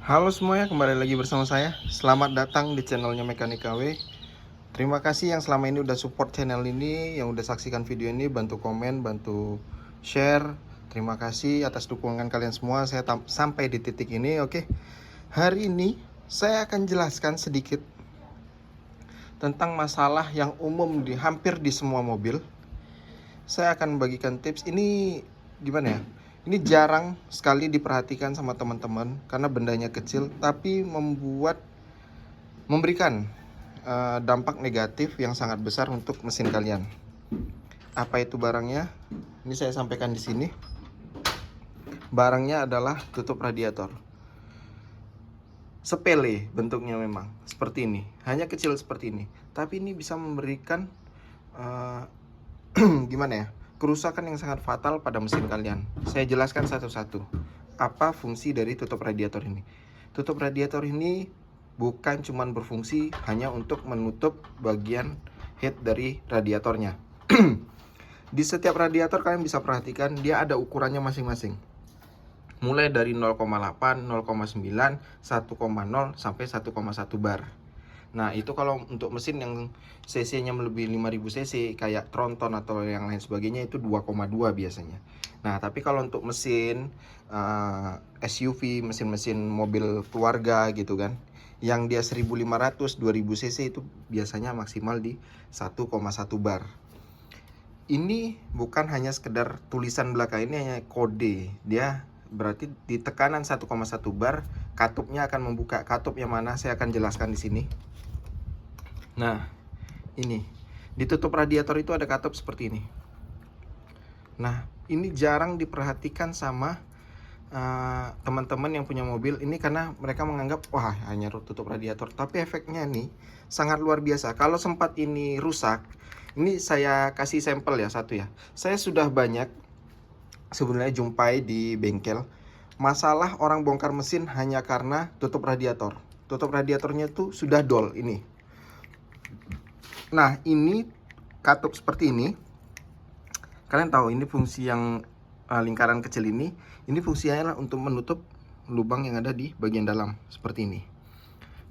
Halo semuanya, kembali lagi bersama saya. Selamat datang di channelnya Mekanik KW. Terima kasih yang selama ini udah support channel ini, yang udah saksikan video ini, bantu komen, bantu share. Terima kasih atas dukungan kalian semua. Saya sampai di titik ini. Oke, hari ini saya akan jelaskan sedikit tentang masalah yang umum di hampir di semua mobil. Saya akan bagikan tips ini gimana ya. Ini jarang sekali diperhatikan sama teman-teman karena bendanya kecil, tapi memberikan dampak negatif yang sangat besar untuk mesin kalian. Apa itu barangnya? Ini saya sampaikan di sini. Barangnya adalah tutup radiator. Sepele bentuknya memang seperti ini, hanya kecil seperti ini, tapi ini bisa memberikan gimana ya, kerusakan yang sangat fatal pada mesin kalian. Saya jelaskan satu-satu apa fungsi dari tutup radiator ini. Tutup radiator ini bukan cuma berfungsi hanya untuk menutup bagian head dari radiatornya. Di setiap radiator kalian bisa perhatikan dia ada ukurannya masing-masing. Mulai dari 0,8, 0,9, 1,0 sampai 1,1 bar. Nah, itu kalau untuk mesin yang cc-nya melebihi 5000 cc kayak Tronton atau yang lain sebagainya itu 2,2 biasanya. Nah, tapi kalau untuk mesin SUV, mesin-mesin mobil keluarga gitu kan, yang dia 1500, 2000 cc itu biasanya maksimal di 1,1 bar. Ini bukan hanya sekedar tulisan belakang, ini hanya kode. Dia berarti di tekanan 1,1 bar katupnya akan membuka. Katup yang mana saya akan jelaskan di sini. Nah, ini di tutup radiator itu ada katup seperti ini. Nah, ini jarang diperhatikan sama teman-teman yang punya mobil ini karena mereka menganggap wah hanya tutup radiator, tapi efeknya nih sangat luar biasa. Kalau sempat ini rusak, ini saya kasih sampel ya satu ya. Saya sudah banyak sebenarnya jumpai di bengkel masalah orang bongkar mesin hanya karena tutup radiator. Tutup radiatornya tuh sudah dol ini. Nah, ini katup seperti ini. Kalian tahu ini fungsi yang lingkaran kecil ini fungsinya untuk menutup lubang yang ada di bagian dalam seperti ini.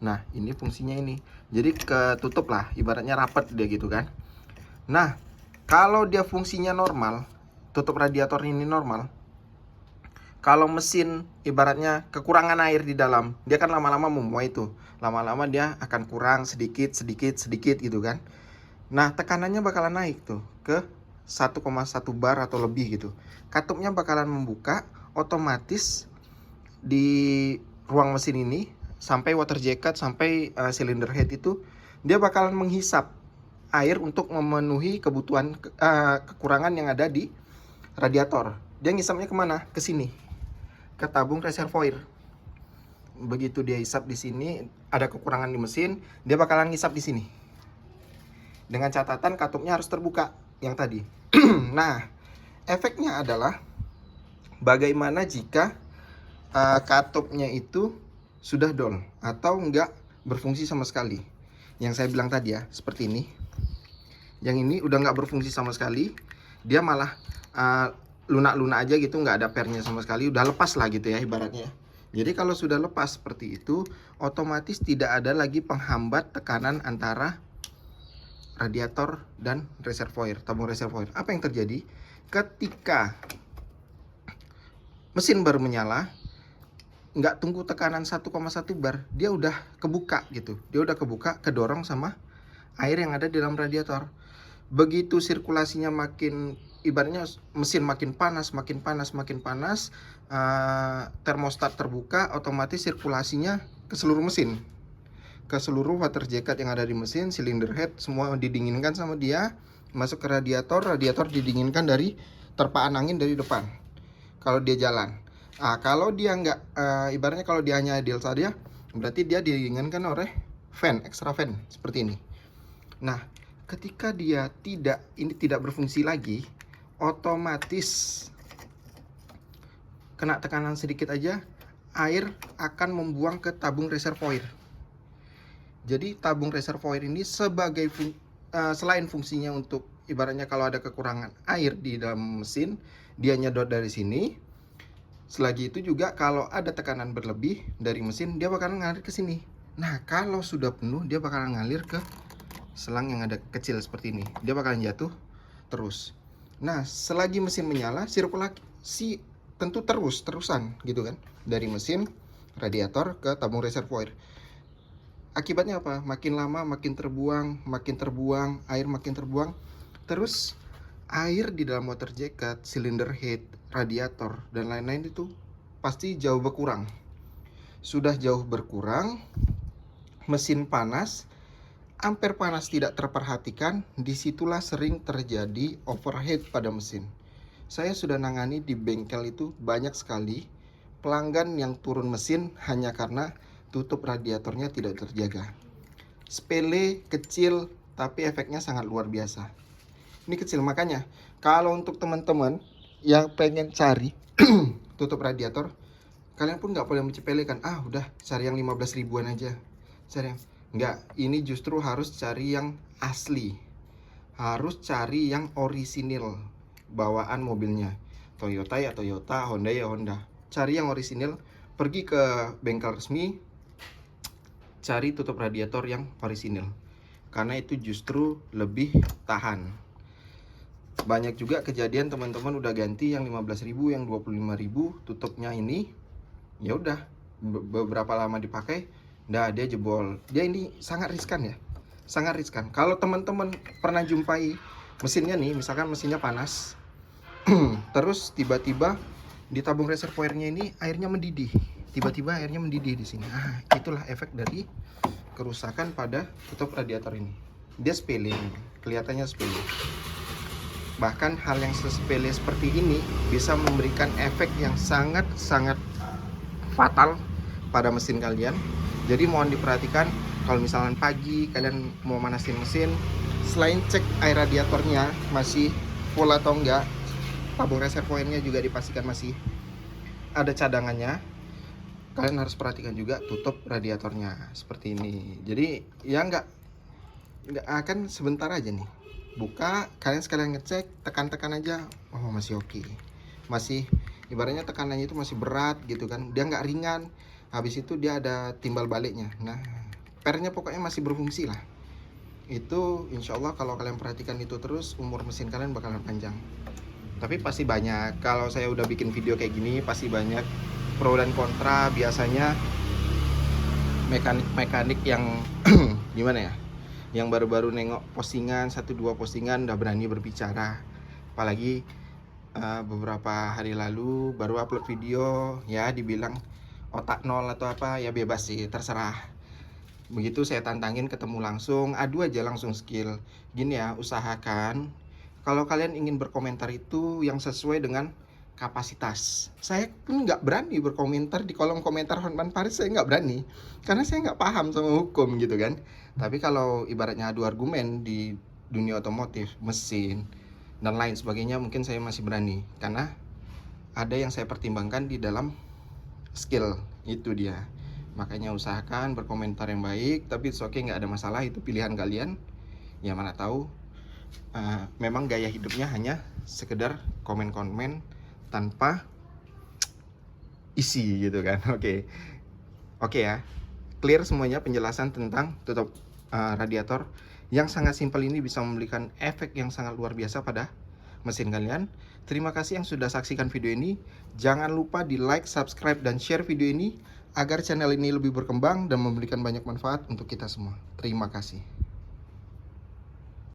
Nah, ini fungsinya ini. Jadi ketutup lah, ibaratnya rapat dia gitu kan. Nah, kalau dia fungsinya normal, tutup radiator ini normal. Kalau mesin ibaratnya kekurangan air di dalam, dia kan lama-lama memuai itu. Lama-lama dia akan kurang sedikit gitu kan. Nah, tekanannya bakalan naik tuh ke 1,1 bar atau lebih gitu. Katupnya bakalan membuka otomatis di ruang mesin ini sampai water jacket sampai cylinder head itu dia bakalan menghisap air untuk memenuhi kebutuhan kekurangan yang ada di radiator. Dia ngisapnya kemana? Ke sini, ke tabung reservoir. Begitu dia hisap di sini, ada kekurangan di mesin, dia bakalan ngisap di sini. Dengan catatan katupnya harus terbuka yang tadi. Nah, efeknya adalah bagaimana jika katupnya itu sudah dol atau enggak berfungsi sama sekali. Yang saya bilang tadi ya, seperti ini. Yang ini udah nggak berfungsi sama sekali, dia malah lunak-lunak aja gitu, nggak ada pernya sama sekali, udah lepas lah gitu ya ibaratnya. Jadi kalau sudah lepas seperti itu, otomatis tidak ada lagi penghambat tekanan antara radiator dan reservoir, tabung reservoir. Apa yang terjadi? Ketika mesin baru menyala, nggak tunggu tekanan 1,1 bar, dia udah kebuka gitu. Dia udah kebuka, kedorong sama air yang ada di dalam radiator. Begitu sirkulasinya makin, ibaratnya mesin makin panas, termostat terbuka, otomatis sirkulasinya ke seluruh mesin, ke seluruh water jacket yang ada di mesin, cylinder head, semua didinginkan sama dia, masuk ke radiator. Radiator didinginkan dari terpaan angin dari depan kalau dia jalan. Kalau dia nggak, ibaratnya kalau dia hanya idle saja, berarti dia didinginkan oleh fan, extra fan seperti ini. Nah, ketika dia tidak berfungsi lagi, otomatis kena tekanan sedikit aja, air akan membuang ke tabung reservoir. Jadi tabung reservoir ini sebagai selain fungsinya untuk ibaratnya kalau ada kekurangan air di dalam mesin, dia nyedot dari sini. Selagi itu juga kalau ada tekanan berlebih dari mesin, dia bakalan ngalir ke sini. Nah, kalau sudah penuh, dia bakalan ngalir ke selang yang ada kecil seperti ini. Dia bakalan jatuh terus. Nah, selagi mesin menyala, sirkulasi tentu terusan gitu kan, dari mesin radiator ke tabung reservoir. Akibatnya apa? Makin lama makin terbuang, air makin terbuang. Terus air di dalam water jacket, cylinder head, radiator, dan lain-lain itu pasti jauh berkurang. Sudah jauh berkurang, mesin panas, ampere panas tidak terperhatikan, disitulah sering terjadi overheat pada mesin. Saya sudah nangani di bengkel itu banyak sekali pelanggan yang turun mesin hanya karena tutup radiatornya tidak terjaga. Sepele, kecil, tapi efeknya sangat luar biasa. Ini kecil, makanya kalau untuk teman-teman yang pengen cari tutup radiator, kalian pun nggak boleh mencepelekan, udah cari yang 15 ribuan aja, cari yang nggak. Ini justru harus cari yang asli, harus cari yang orisinil bawaan mobilnya. Toyota ya Toyota, Honda ya Honda. Cari yang orisinil, pergi ke bengkel resmi, cari tutup radiator yang orisinil, karena itu justru lebih tahan. Banyak juga kejadian teman-teman udah ganti yang 15.000, yang 25.000, tutupnya ini ya udah beberapa lama dipakai, dia jebol. Dia ini sangat riskan ya, sangat riskan. Kalau teman-teman pernah jumpai mesinnya nih, misalkan mesinnya panas, terus tiba-tiba di tabung reservoirnya ini airnya mendidih, tiba-tiba airnya mendidih di sini. Itulah efek dari kerusakan pada tutup radiator ini. Dia sepele, kelihatannya sepele. Bahkan hal yang sepele seperti ini bisa memberikan efek yang sangat-sangat fatal pada mesin kalian. Jadi mohon diperhatikan, kalau misalnya pagi kalian mau manasin mesin, selain cek air radiatornya masih full atau enggak, tabung reservoirnya juga dipastikan masih ada cadangannya. Kalian harus perhatikan juga tutup radiatornya seperti ini. Jadi ya enggak akan sebentar aja nih. Buka, kalian sekalian ngecek, tekan-tekan aja, masih oke. Masih ibaratnya tekanannya itu masih berat gitu kan, dia nggak ringan. Habis itu dia ada timbal baliknya. Nah, pernya pokoknya masih berfungsi lah. Itu insya Allah kalau kalian perhatikan itu terus, umur mesin kalian bakalan panjang. Tapi pasti banyak, kalau saya udah bikin video kayak gini pasti banyak pro dan kontra. Biasanya mekanik-mekanik yang gimana ya, yang baru-baru nengok postingan, 1-2 postingan udah berani berbicara. Apalagi beberapa hari lalu baru upload video, ya dibilang otak nol atau apa, ya bebas sih, terserah. Begitu saya tantangin ketemu langsung, adu aja langsung skill. Gini ya, usahakan kalau kalian ingin berkomentar itu yang sesuai dengan kapasitas. Saya pun nggak berani berkomentar di kolom komentar Hotman Paris, saya nggak berani, karena saya nggak paham sama hukum gitu kan. Tapi kalau ibaratnya adu argumen di dunia otomotif, mesin, dan lain sebagainya, mungkin saya masih berani, karena ada yang saya pertimbangkan di dalam skill, itu dia. Makanya usahakan berkomentar yang baik, tapi it's okay, nggak ada masalah, itu pilihan kalian. Ya mana tahu, memang gaya hidupnya hanya sekedar komen-komen tanpa isi gitu kan. Oke ya, clear semuanya penjelasan tentang tutup radiator yang sangat simpel ini bisa memberikan efek yang sangat luar biasa pada mesin kalian. Terima kasih yang sudah saksikan video ini. Jangan lupa di like, subscribe, dan share video ini agar channel ini lebih berkembang dan memberikan banyak manfaat untuk kita semua. Terima kasih.